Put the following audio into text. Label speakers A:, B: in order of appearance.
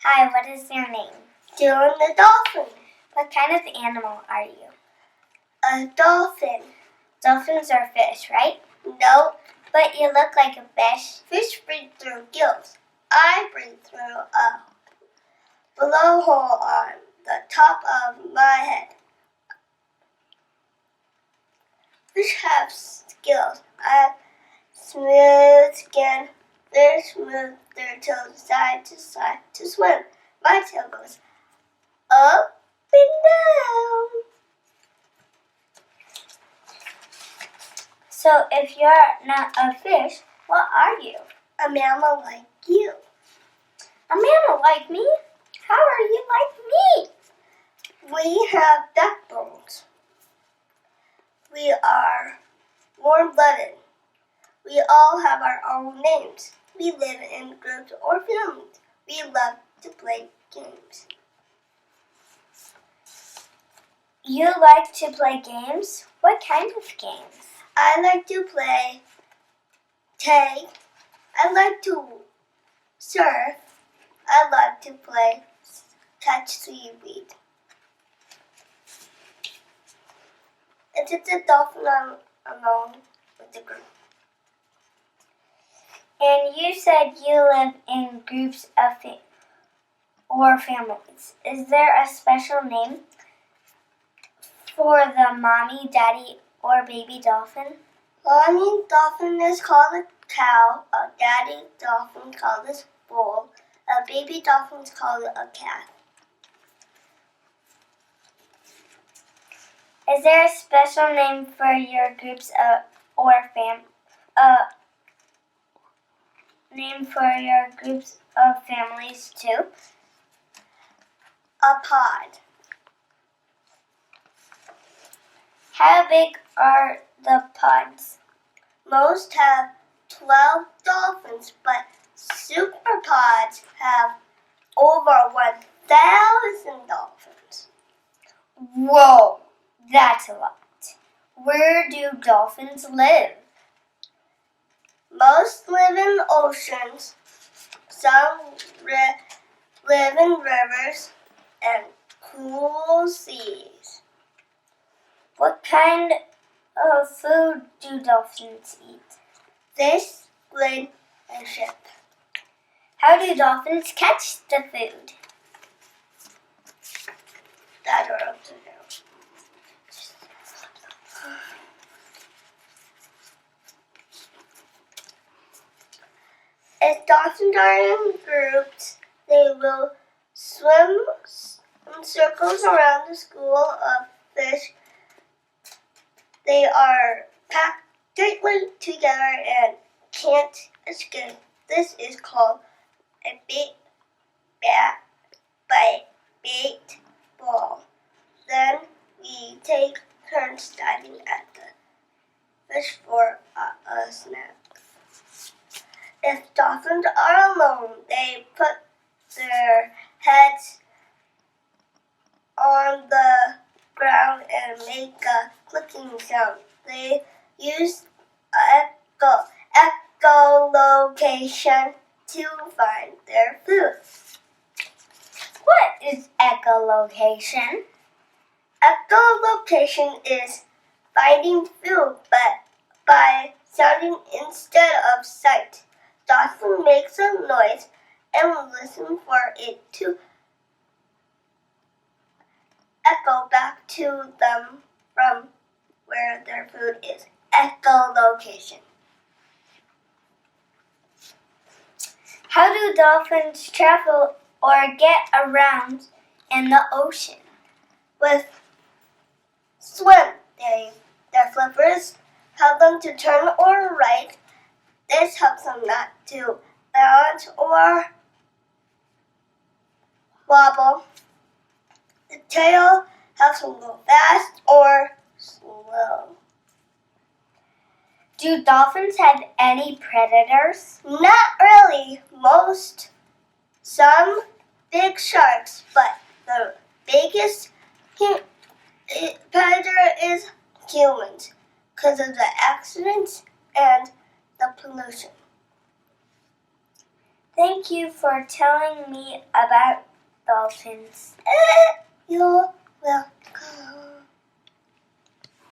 A: Hi, what is your name?
B: Dylan the dolphin.
A: What kind of animal are you?
B: A dolphin.
A: Dolphins are fish, right?
B: No,
A: But you look like a fish.
B: fish breathe through gills. I breathe through a blowhole on the top of my head. Fish have gills. I have smooth skin. Fish move their tails side to side to swim. My tail goes up and down.
A: So if you're not a fish, what are you?
B: A mammal like you.
A: A mammal like me? How are you like me?
B: We have backbones. We are warm-blooded. We all have our own names. We live in groups or families. We love to play games.
A: You like to play games? What kind of games?
B: I like to play tag. I like to surf. I love to play catch seaweed. It's a dolphin alone with the group.
A: And you said you live in groups of or families. Is there a special name for the mommy, daddy, or baby dolphin?
B: Mommy dolphin is called a cow. A daddy dolphin is called a bull. A baby dolphin is called a calf.
A: Is there a special name for your groups or name for your groups of families too?
B: A pod.
A: How big are the pods?
B: Most have 12 dolphins, but super pods have over 1,000 dolphins.
A: Whoa, that's a lot. Where do dolphins live?
B: Most live in oceans. Some live in rivers and cool seas.
A: What kind of food do dolphins eat?
B: Fish, squid, and shrimp.
A: How do dolphins catch the food?
B: I don't know what to do. If dolphins are in groups, they will swim in circles around the school of fish. They are packed tightly together and can't escape. This is called a bait ball. Then we take turns diving at the fish for a snack. If dolphins are alone, they put their heads on the ground and make a clicking sound. They use echolocation to find their food.
A: What is echolocation?
B: Echolocation is finding food, but by sounding instead of sight. Dolphin makes a noise and listen for it to echo back to them from where their food is. Echolocation.
A: How do dolphins travel or get around in the ocean?
B: With swim. Their flippers help them to turn or right. This helps them not to balance or wobble. The tail helps them go fast or slow.
A: Do dolphins have any predators?
B: Not really. Some big sharks, but the biggest predator is humans because of the accidents and the pollution.
A: Thank you for telling me about dolphins.
B: You're welcome.